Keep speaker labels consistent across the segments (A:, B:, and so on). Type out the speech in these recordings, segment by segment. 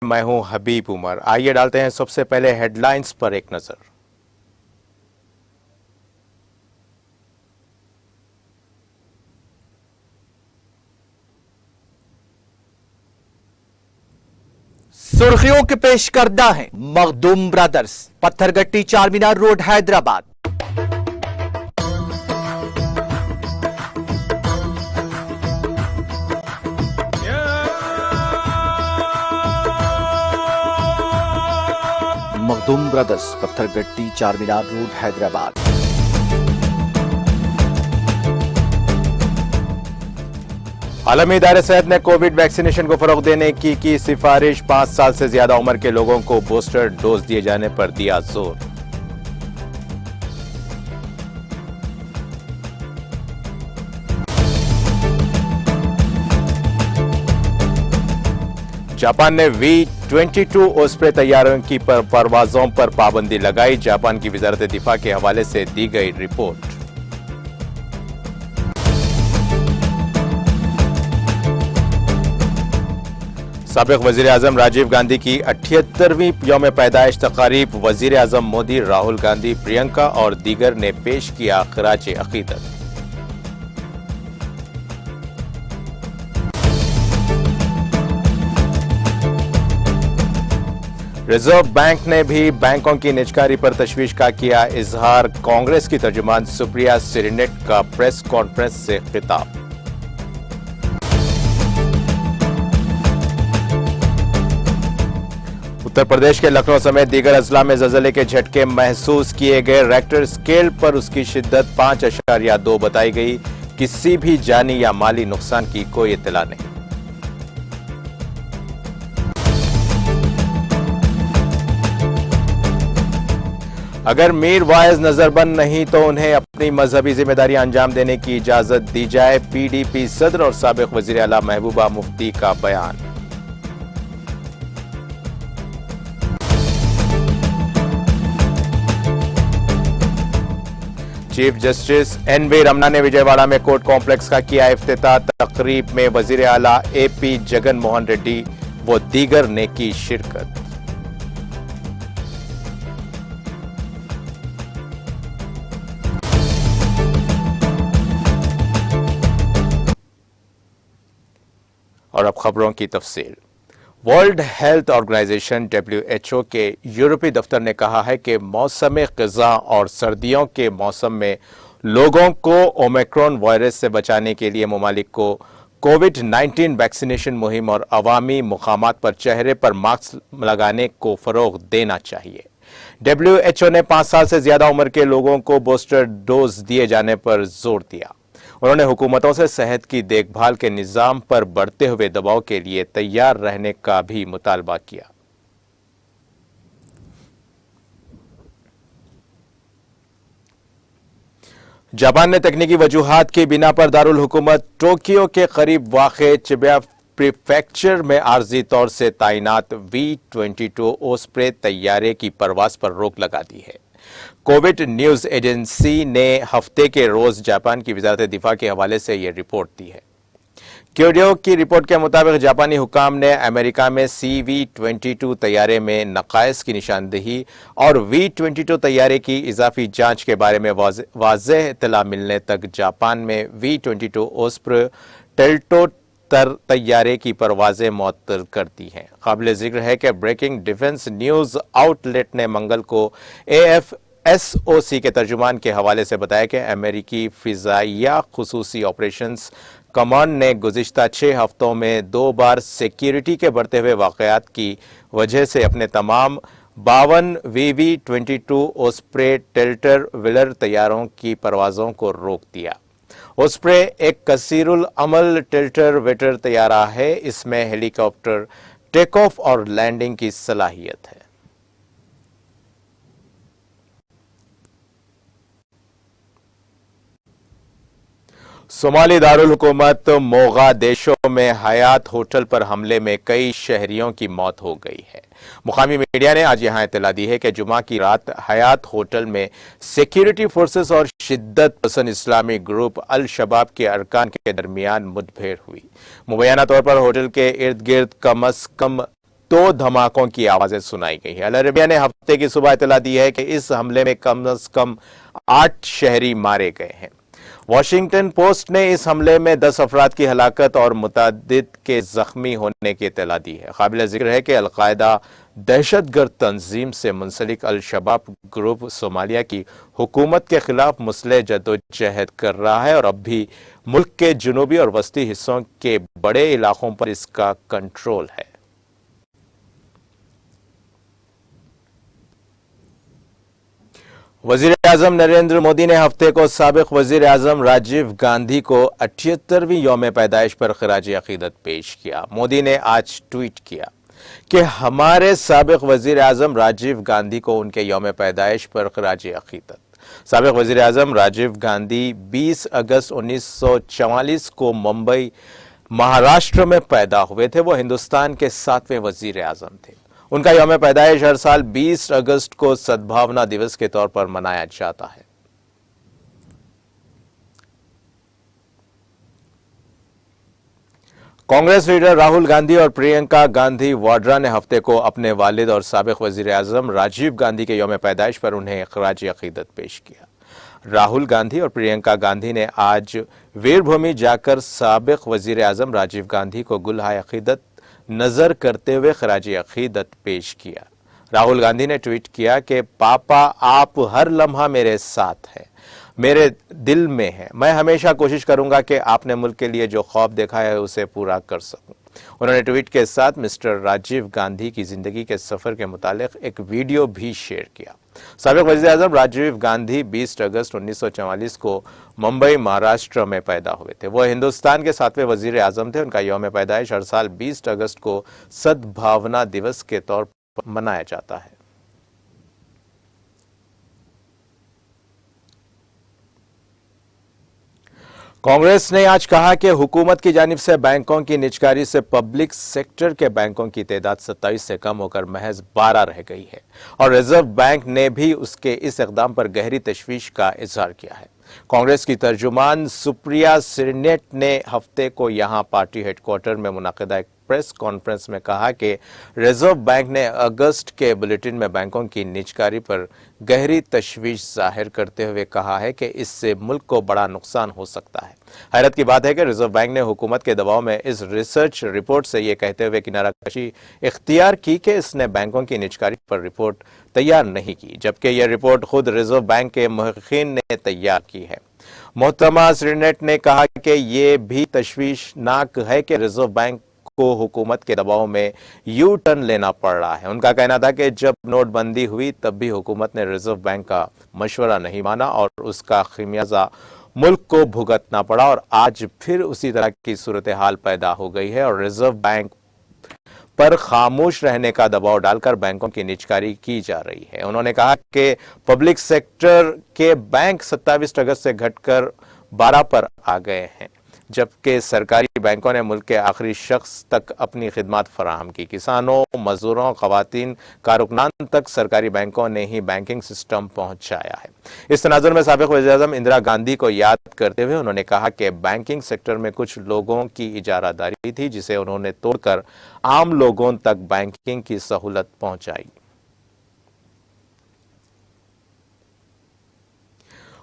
A: मैं हूं हबीब उमर। आइए डालते हैं सबसे पहले हेडलाइंस पर एक नजर।
B: सुर्खियों के पेश करदा है Makhdoom brothers, Pathergatti Charminar road Hyderabad. Makhdoom brothers, Pathergatti Charminar road Hyderabad.
A: आलमी इदारे सेहत ने कोविड वैक्सीनेशन को फरोग देने की सिफारिश। 5 साल से ज्यादा उम्र के लोगों को बूस्टर डोज दिए जाने पर दिया जोर। जापान ने V-22 ओस्प्रे तैयारों की परवाजों पर पाबंदी लगाई। जापान की वजारत दिफा के हवाले से दी गई रिपोर्ट। साबिक वजीर आजम राजीव गांधी की 78वीं यौम पैदाइश तकारीब। वजीर आजम मोदी, राहुल गांधी, प्रियंका और दीगर ने पेश किया खराज अकीदत। रिजर्व बैंक ने भी बैंकों की निजकारी पर तशवीश का किया इजहार। कांग्रेस की तर्जुमान सुप्रिया सिरिनेट का प्रेस कॉन्फ्रेंस से खिताब। उत्तर प्रदेश के लखनऊ समेत दीगर अजला में ज़लज़ले के झटके महसूस किए गए। रेक्टर स्केल पर उसकी शिद्दत 5.2 बताई गई। किसी भी जानी या माली नुकसान की कोई इत्तला नहीं। अगर मीर वाइज नजरबंद नहीं तो उन्हें अपनी मजहबी जिम्मेदारी अंजाम देने की इजाजत दी जाए। PDP सदर और साबिक वजीर आला महबूबा मुफ्ती का बयान। चीफ जस्टिस NV रमना ने विजयवाड़ा में कोर्ट कॉम्प्लेक्स का किया इफ्तिताह। तकरीब में वजीर आला AP जगन मोहन रेड्डी व दीगर ने की शिरकत। और अब खबरों की तफसील। वर्ल्ड हेल्थ ऑर्गेनाइजेशन WHO के यूरोपीय दफ्तर ने कहा है कि मौसम क़िज़ा और सर्दियों के मौसम में लोगों को ओमिक्रॉन वायरस से बचाने के लिए ममालिक को कोविड-19 वैक्सीनेशन मुहिम और अवामी मुकामात पर चेहरे पर मास्क लगाने को फरोग देना चाहिए। WHO ने 5 साल से ज्यादा उम्र के लोगों को बूस्टर डोज दिए जाने पर जोर दिया। उन्होंने हुकूमतों से सेहत की देखभाल के निजाम पर बढ़ते हुए दबाव के लिए तैयार रहने का भी मुतालबा किया। जापान ने तकनीकी वजूहात की बिना पर दारुल हुकूमत टोक्यो के करीब वाक़े चिबा प्रीफेक्चर में आर्जी तौर से तैनात V-22 ओस्प्रे तैयारे की परवाज पर रोक लगा दी है। कोविड न्यूज एजेंसी ने हफ्ते के रोज जापान की वजारत दिफा के हवाले से यह रिपोर्ट दी है। क्योडियो की रिपोर्ट के मुताबिक जापानी हुकाम ने अमेरिका में CV-22 तैयारे में नकाइस की निशानदेही और V-22 तैयारे की इजाफी जांच के बारे में वाज़ेह इत्तला मिलने तक जापान में V-22 ओस्प्रे टेल्टो तैयारे की परवाजें मुअत्तल कर दी हैं। काबिल जिक्र है कि ब्रेकिंग डिफेंस न्यूज आउटलेट ने मंगल को AFSOC के तर्जुमान के हवाले से बताया कि अमेरिकी फिजाइया खुसूसी ऑपरेशंस कमांड ने गुज़िश्ता 6 हफ्तों में 2 बार सिक्योरिटी के बढ़ते हुए वाक़यात की वजह से अपने तमाम 52 VV-22 ओस्प्रे टेल्टर विलर तैयारों की परवाजों को रोक दिया। ओस्प्रे एक कसीरुल अमल टिल्टर वेटर तैयारा है। इसमें हेलीकॉप्टर टेक ऑफ और लैंडिंग की सलाहियत है। सोमाली दारुल हुकूमत मोगादिशो में हयात होटल पर हमले में कई शहरियों की मौत हो गई है। मुकामी मीडिया ने आज यहां इत्तला दी है कि जुमा की रात हयात होटल में सिक्योरिटी फोर्सेस और शिद्दत पसंद इस्लामी ग्रुप अल शबाब के अरकान के दरमियान मुठभेड़ हुई। मुबैना तौर पर होटल के इर्द गिर्द कम अज कम दो धमाकों की आवाजें सुनाई गई है। अल अरबिया ने हफ्ते की सुबह इतला दी है कि इस हमले में कम से कम 8 शहरी मारे गए हैं। वॉशिंगटन पोस्ट ने इस हमले में 10 अफराद की हलाकत और मुतअद्दिद के जख्मी होने की इत्तला दी है। काबिल जिक्र है कि अलकायदा दहशतगर्द तंजीम से मुंसलिक अल शबाब ग्रुप सोमालिया की हुकूमत के खिलाफ मुसलह जदोजहद कर रहा है और अब भी मुल्क के जुनूबी और वस्ती हिस्सों के बड़े इलाकों पर इसका कंट्रोल है। वजीर आजम नरेंद्र मोदी ने हफ्ते को साबिक वजीर आजम राजीव गांधी को 78वीं यौम पैदाइश पर खिराज अकीदत पेश किया। मोदी ने आज ट्वीट किया कि हमारे साबिक वजीर आजम राजीव गांधी को उनके यौम पैदाइश पर खिराज अकीदत। साबिक वजीर आजम राजीव गांधी 20 अगस्त 1944 को मुंबई महाराष्ट्र में पैदा हुए थे। वो हिंदुस्तान के 7वें वजीर आजम थे। उनका यौम पैदाइश हर साल 20 अगस्त को सद्भावना दिवस के तौर पर मनाया जाता है। कांग्रेस लीडर राहुल गांधी और प्रियंका गांधी वाड्रा ने हफ्ते को अपने वालिद और साबिक वजीर आजम राजीव गांधी के यौम पैदाइश पर उन्हें खिराज अकीदत पेश किया। राहुल गांधी और प्रियंका गांधी ने आज वीरभूमि जाकर साबिक वजीर आजम राजीव गांधी को गुलहाय अकीदत नजर करते हुए खिराज अकीदत पेश किया। राहुल गांधी ने ट्वीट किया कि पापा आप हर लम्हा मेरे साथ हैं, मेरे दिल में है। मैं हमेशा कोशिश करूंगा कि आपने मुल्क के लिए जो ख्वाब देखा है उसे पूरा कर सकूं। उन्होंने ट्वीट के साथ मिस्टर राजीव गांधी की जिंदगी के सफर के मुतालिक एक वीडियो भी शेयर किया। साबिक वज़ीर आज़म राजीव गांधी 20 अगस्त 1944 को मुंबई महाराष्ट्र में पैदा हुए थे। वह हिंदुस्तान के 7वें वजीर आजम थे। उनका यौम पैदाइश हर साल 20 अगस्त को सद्भावना दिवस के तौर पर मनाया जाता है। कांग्रेस ने आज कहा कि हुकूमत की जानिब से बैंकों की निजकारी से पब्लिक सेक्टर के बैंकों की तादाद 27 से कम होकर महज 12 रह गई है और रिजर्व बैंक ने भी उसके इस इक़दाम पर गहरी तशवीश का इजहार किया है। कांग्रेस की तर्जुमान सुप्रिया श्रीनेट ने हफ्ते को यहां पार्टी हेडक्वार्टर में मुनाकिदा एक प्रेस कॉन्फ्रेंस में कहा कि रिजर्व बैंक ने अगस्त के बुलेटिन में बैंकों की निजकारी पर गहरी तशवीश जाहिर करते हुए कहा है कि इससे मुल्क को बड़ा नुकसान हो सकता है। हैरत की बात है कि रिजर्व बैंक ने हुकूमत के दबाव में इस रिसर्च रिपोर्ट से यह कहते हुए किनाराकशी इख्तियार की कि इसने बैंकों की निजकारी पर रिपोर्ट तैयार नहीं की, जबकि यह रिपोर्ट खुद रिजर्व बैंक के मुहक्किकीन ने तैयार की है। मोहतरमा श्रीनेट ने कहा कि यह भी तशवीशनाक है कि रिजर्व बैंक को हुकूमत के दबाव में यू टर्न लेना पड़ रहा है। उनका कहना था कि जब नोटबंदी हुई तब भी हुकूमत ने रिजर्व बैंक का मशवरा नहीं माना और उसका खमियाजा मुल्क को भुगतना पड़ा और आज फिर उसी तरह की सूरत हाल पैदा हो गई है और रिजर्व बैंक पर खामोश रहने का दबाव डालकर बैंकों की निजकारी की जा रही है। उन्होंने कहा कि पब्लिक सेक्टर के बैंक 27 अगस्त से घटकर 12 पर आ गए हैं, जबकि सरकारी बैंकों ने मुल्क के आखिरी शख्स तक अपनी खिदमत फराहम की। किसानों, मजदूरों, खवातीन, कारकुनान तक सरकारी बैंकों ने ही बैंकिंग सिस्टम पहुंचाया है। इस तनाजुर में साबिक वज़ीर आज़म इंदिरा गांधी को याद करते हुए उन्होंने कहा कि बैंकिंग सेक्टर में कुछ लोगों की इजारादारी थी जिसे उन्होंने तोड़कर आम लोगों तक बैंकिंग की सहूलत पहुंचाई।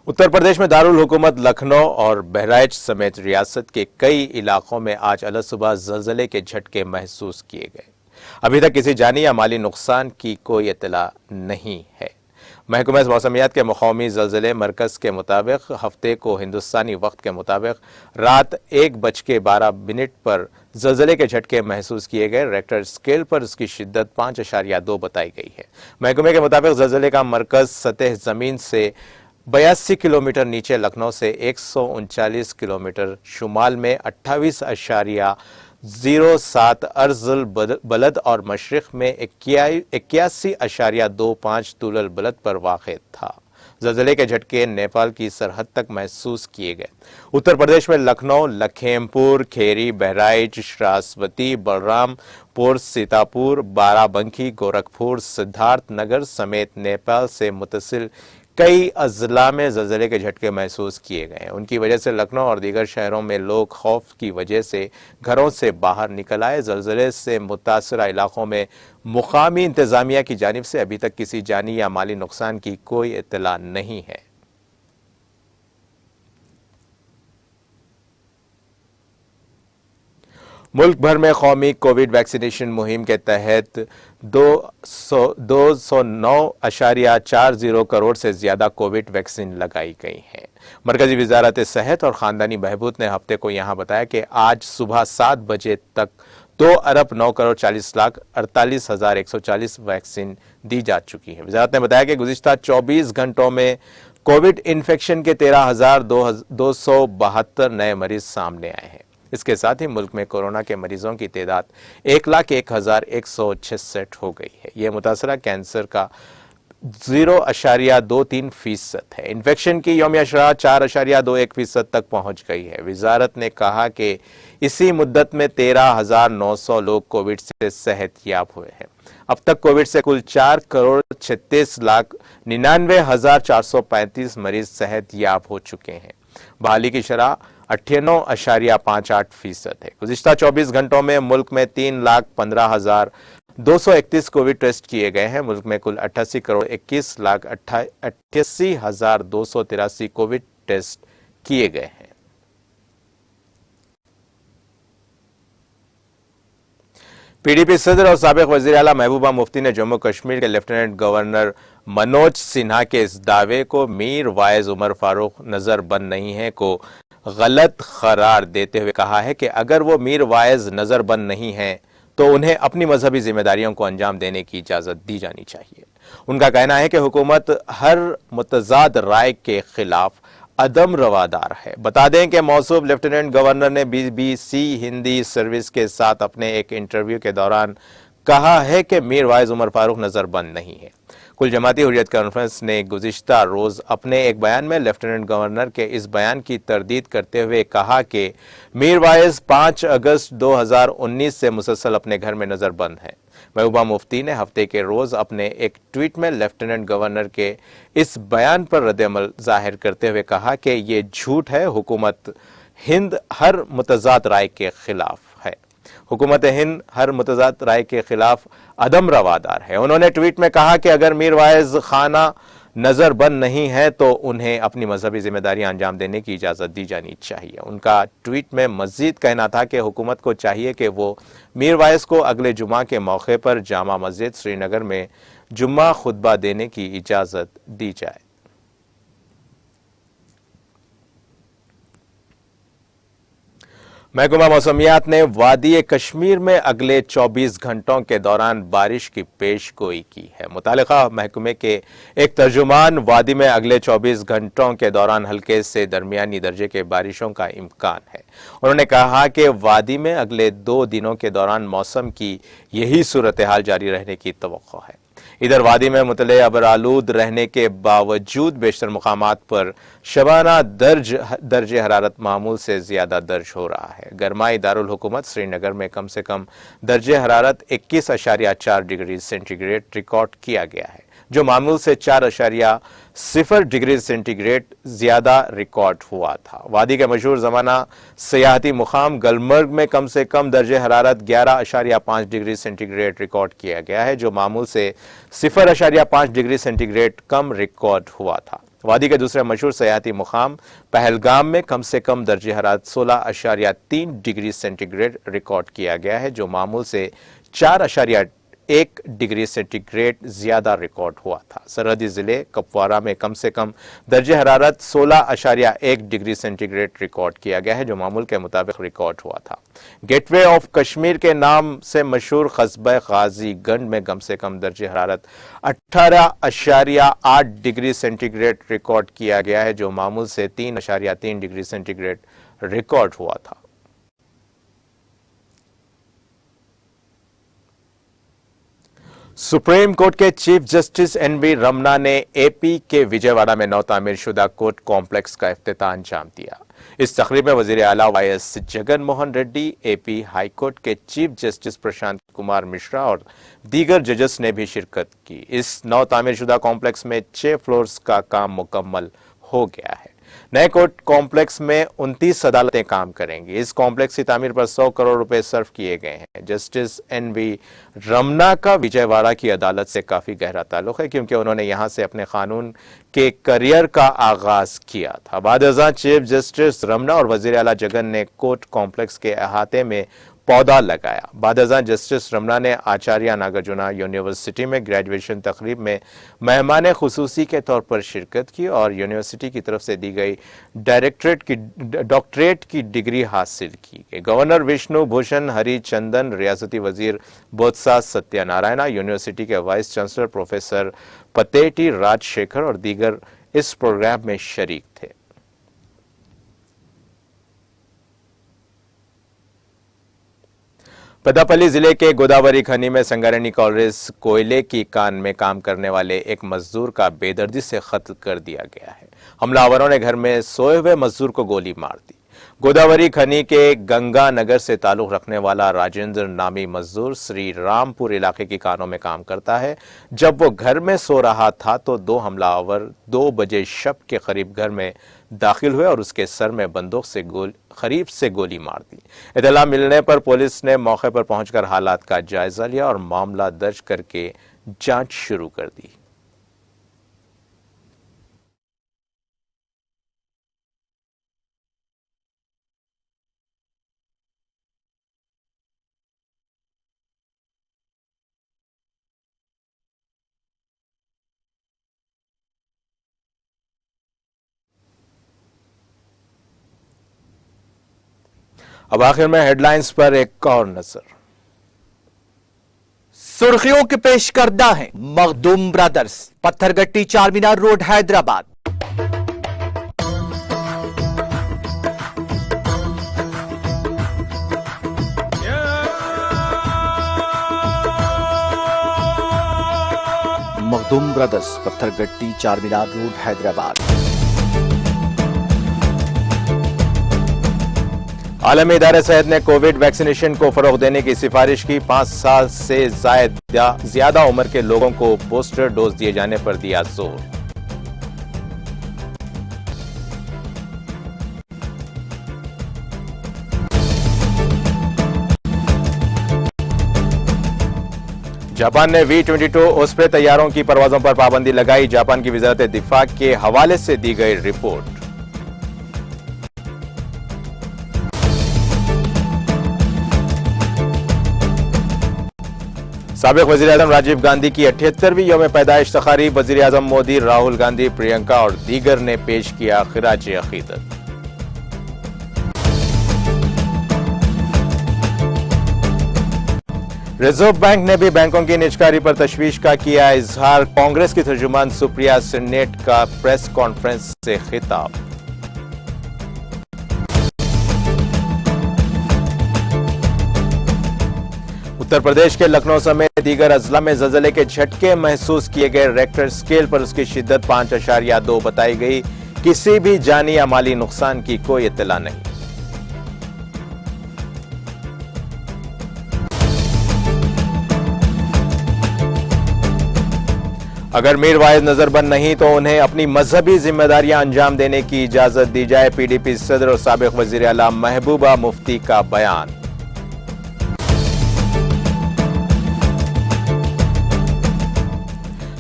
A: उत्तर प्रदेश में दारुल हुकूमत लखनऊ और बहराइच समेत रियासत के कई इलाकों में आज अलग सुबह ज़लज़ले के झटके महसूस किए गए। अभी तक किसी जानी या माली नुकसान की कोई इत्तला नहीं है। महकमा मौसमियात के मुक़ामी ज़लज़ले मरकज़ के मुताबिक हफ्ते को हिंदुस्तानी वक्त के मुताबिक रात 1:12 पर ज़लज़ले के झटके महसूस किए गए। रेक्टर स्केल पर उसकी शिद्दत 5.2 बताई गई है। महकमे के मुताबिक ज़लज़ले का मरकज़ सतह ज़मीन से 82 किलोमीटर नीचे, लखनऊ से 139 किलोमीटर शुमाल में 28.07 अर्जुल बलद और मशरिक में 81.25 तुलल बलद पर वाक़ था। ज़लज़ले के झटके नेपाल की सरहद तक महसूस किए गए। उत्तर प्रदेश में लखनऊ, लखीमपुर खेरी, बहराइच, श्रावस्ती, बलरामपुर, सीतापुर, बाराबंकी, गोरखपुर, सिद्धार्थनगर समेत नेपाल से मुतसिल कई अजला में ज़लज़ले के झटके महसूस किए गए हैं। उनकी वजह से लखनऊ और दीगर शहरों में लोग खौफ की वजह से घरों से बाहर निकल आए। ज़लज़ले से मुतासरा इलाकों में मुकामी इंतजामिया की जानिब से अभी तक किसी जानी या माली नुकसान की कोई इत्तला नहीं है। मुल्क भर में कौमी कोविड वैक्सीनेशन मुहिम के तहत 209.40 करोड़ से ज्यादा कोविड वैक्सीन लगाई गई हैं। मरकजी वजारत सेहत और खानदानी बहबूद ने हफ्ते को यहां बताया कि आज सुबह 7 बजे तक 2,09,40,48,140 वैक्सीन दी जा चुकी है। वजारत ने बताया कि गुज़िश्ता 24 घंटों में कोविड इन्फेक्शन के 13,272 नए मरीज सामने आए हैं। इसके साथ ही मुल्क में कोरोना के मरीजों की तादाद 1,01,166 हो गई है। यह मुतासरा कैंसर का 0.23% है। इन्फेक्शन की यौमिया शरह 4.21% तक पहुंच गई है। वजारत ने कहा कि इसी मुद्दत में 13,900 लोग कोविड से सेहतयाब हुए हैं। अब तक कोविड से कुल 4,36,99,435 मरीज सेहतयाब हो चुके हैं। बहाली की शरह 98.58% है। गुज़िश्ता 24 घंटों में मुल्क में 3,15,231 कोविड टेस्ट किए गए हैं। मुल्क में कुल 88,21,88,283 कोविड टेस्ट किए गए हैं। पीडीपी सदर और साबिक वज़ीर आला महबूबा मुफ्ती ने जम्मू कश्मीर के लेफ्टिनेंट गवर्नर मनोज सिन्हा के इस दावे को मीर वाइज उमर फारूक नजरबंद नहीं है को गलत करार देते हुए कहा है कि अगर वो मीर वाइज नजरबंद नहीं है तो उन्हें अपनी मजहबी जिम्मेदारियों को अंजाम देने की इजाजत दी जानी चाहिए। उनका कहना है कि हुकूमत हर मुतजाद राय के खिलाफ अदम रवादार है। बता दें कि मौसूफ लेफ्टिनेंट गवर्नर ने BBC हिंदी सर्विस के साथ अपने एक इंटरव्यू के दौरान कहा है कि मीर वाइज उमर फारूक नजरबंद नहीं है। कुल जमाती हुर्रियत कॉन्फ्रेंस ने गुज़िश्ता रोज अपने एक बयान में लेफ्टिनेंट गवर्नर के इस बयान की तरदीद करते हुए कहा कि मीर वाइज 5 अगस्त 2019 से मुसलसल अपने घर में नजरबंद है। महबूबा मुफ्ती ने हफ्ते के रोज अपने एक ट्वीट में लेफ्टिनेंट गवर्नर के इस बयान पर रद्द-ए-अमल जाहिर करते हुए कहा कि ये झूठ है। हुकूमत हिंद हर मुतजाद राय के खिलाफ है। हुकूमत हिंद हर मुतजाद राय के खिलाफ अदम रवादार है। उन्होंने ट्वीट में कहा कि अगर मीर वाइज खाना नजरबंद नहीं है तो उन्हें अपनी मजहबी जिम्मेदारियां अंजाम देने की इजाजत दी जानी चाहिए। उनका ट्वीट में मजीद कहना था कि हुकूमत को चाहिए कि वो मीर वाइज को अगले जुमा के मौके पर जामा मस्जिद श्रीनगर में जुम्मा खुतबा देने की इजाजत दी जाए। महकमा मौसमियात ने वादी कश्मीर में अगले 24 घंटों के दौरान बारिश की पेशगोई की है। मुतालिका महकमे के एक तर्जुमान वादी में अगले 24 घंटों के दौरान हल्के से दरमियानी दर्जे के बारिशों का इम्कान है। उन्होंने कहा कि वादी में अगले 2 दिनों के दौरान मौसम की यही सूरत हाल जारी रहने की तवक्को है। इधर वादी में मुतले अबरालूद रहने के बावजूद बेशतर मुकामात पर शबाना दर्जे हरारत मामूल से ज्यादा दर्ज हो रहा है। गरमाई दारुल हुकूमत श्रीनगर में कम से कम दर्जे हरारत 21.4 डिग्री सेंटीग्रेड रिकॉर्ड किया गया है, जो मामूल से 4.0 डिग्री सेंटीग्रेड ज्यादा रिकॉर्ड हुआ था। वादी के मशहूर जमाना सियाहती मुकाम गलमर्ग में कम से कम दर्जे हरारत 11.5 डिग्री सेंटीग्रेड रिकॉर्ड किया गया है, जो मामूल से 0.5 डिग्री सेंटीग्रेड कम रिकॉर्ड हुआ था। वादी के दूसरे मशहूर सियाहती मुकाम पहलगाम में कम से कम दर्जे हरारत 16.3 डिग्री सेंटीग्रेड रिकॉर्ड किया गया है, जो मामूल से 4.1 डिग्री सेंटीग्रेड ज्यादा रिकॉर्ड हुआ था। सरहदी जिले कपवारा में कम से कम दर्जे हरारत 16.1 डिग्री सेंटीग्रेड रिकॉर्ड किया गया है, जो मामूल के मुताबिक रिकॉर्ड हुआ था। गेटवे ऑफ कश्मीर के नाम से मशहूर कस्बा गाजीगंज में कम से कम दर्जे हरारत 18.8 डिग्री सेंटीग्रेड रिकॉर्ड किया गया है, जो मामूल से 3.3 डिग्री सेंटीग्रेड रिकॉर्ड हुआ था। सुप्रीम कोर्ट के चीफ जस्टिस एनवी रमना ने एपी के विजयवाड़ा में नौ तामीर शुदा कोर्ट कॉम्प्लेक्स का इफ्तिताह अंजाम दिया। इस तकरीब में वजीर आला YS Jagan Mohan Reddy, AP high court के चीफ जस्टिस प्रशांत कुमार मिश्रा और दीगर जजेस ने भी शिरकत की। इस नौ तामीर शुदा कॉम्प्लेक्स में 6 फ्लोर्स का काम मुकम्मल हो गया है। नए कोर्ट कॉम्प्लेक्स में 29 अदालतें काम करेंगी। इस कॉम्प्लेक्स की तामीर पर 100 करोड़ रुपए सर्व किए गए हैं। जस्टिस एनवी रमना का विजयवाड़ा की अदालत से काफी गहरा ताल्लुक है, क्योंकि उन्होंने यहां से अपने कानून के करियर का आगाज किया था। बाद-ए-ज़ां चीफ जस्टिस रमना और वजीर आला जगन ने कोर्ट कॉम्प्लेक्स के अहाते में पौधा लगाया। बाद-ए-ज़ां जस्टिस रमना ने आचार्य नागार्जुना यूनिवर्सिटी में ग्रेजुएशन तकरीब में मेहमान खुसूसी के तौर पर शिरकत की और यूनिवर्सिटी की तरफ से दी गई डॉक्टरेट की डिग्री हासिल की। गवर्नर विष्णु भूषण हरिचंदन, रियासती वजीर बोत्सा सत्यनारायणा, यूनिवर्सिटी के वाइस चांसलर प्रोफेसर पतेटी राजशेखर और दीगर इस प्रोग्राम में शरीक थे। पेद्दापल्ली जिले के गोदावरी खनी में संगारेड्डी कॉलेज कोयले की कान में काम करने वाले एक मजदूर का बेदर्दी से कत्ल कर दिया गया है। हमलावरों ने घर में सोए हुए मजदूर को गोली मार दी। गोदावरी खनी के गंगा नगर से ताल्लुक रखने वाला राजेंद्र नामी मजदूर श्री रामपुर इलाके की कानों में काम करता है। जब वो घर में सो रहा था तो 2 हमलावर 2 बजे शब के करीब घर में दाखिल हुए और उसके सर में बंदूक से करीब से गोली मार दी। इत्तला मिलने पर पुलिस ने मौके पर पहुंचकर हालात का जायजा लिया और मामला दर्ज करके जांच शुरू कर दी। अब आखिर में हेडलाइंस पर एक और नजर।
B: सुर्खियों के पेश करदा हैं Makhdoom brothers, Pathergatti Charminar road, Hyderabad. Makhdoom brothers, Pathergatti Charminar road, Hyderabad.
A: आलमी इदारे सेहत ने कोविड वैक्सीनेशन को फरोग देने की सिफारिश की। 5 साल से ज्यादा उम्र के लोगों को बूस्टर डोज दिए जाने पर दिया जोर। जापान ने V-22 ओस्प्रे तैयारों की परवाजों पर पाबंदी लगाई। जापान की वजारत दिफा के हवाले से दी गई रिपोर्ट। साबिक वज़ीर-ए-आज़म राजीव गांधी की 78वीं यौम पैदाइश तकारीब। वज़ीर-ए-आज़म मोदी, राहुल गांधी, प्रियंका और दीगर ने पेश किया खिराज अकीदत। रिजर्व बैंक ने भी बैंकों की निजकारी पर तशवीश का किया इजहार। कांग्रेस की तर्जुमान सुप्रिया सेनेट का प्रेस कॉन्फ्रेंस से खिताब। उत्तर प्रदेश के लखनऊ समेत दीगर अजला में ज़लज़ले के झटके महसूस किए गए। रेक्टर स्केल पर उसकी शिद्दत 5.2 बताई गई। किसी भी जानी या माली नुकसान की कोई इत्तला नहीं। अगर मीर वाहिद नजरबंद नहीं तो उन्हें अपनी मजहबी जिम्मेदारियां अंजाम देने की इजाजत दी जाए। पीडीपी सदर और साबिक वजीर आला महबूबा मुफ्ती का बयान।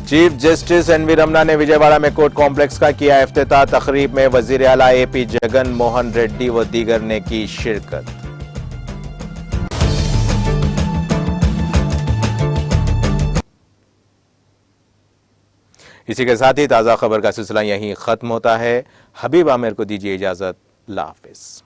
A: चीफ जस्टिस एनवी रमना ने विजयवाड़ा में कोर्ट कॉम्प्लेक्स का किया इफ्तिताह। तकरीब में वजीर आला एपी जगन मोहन रेड्डी व दीगर ने की शिरकत। इसी के साथ ही ताजा खबर का सिलसिला यहीं खत्म होता है। हबीब आमिर को दीजिए इजाजत। अल्लाह हाफिज।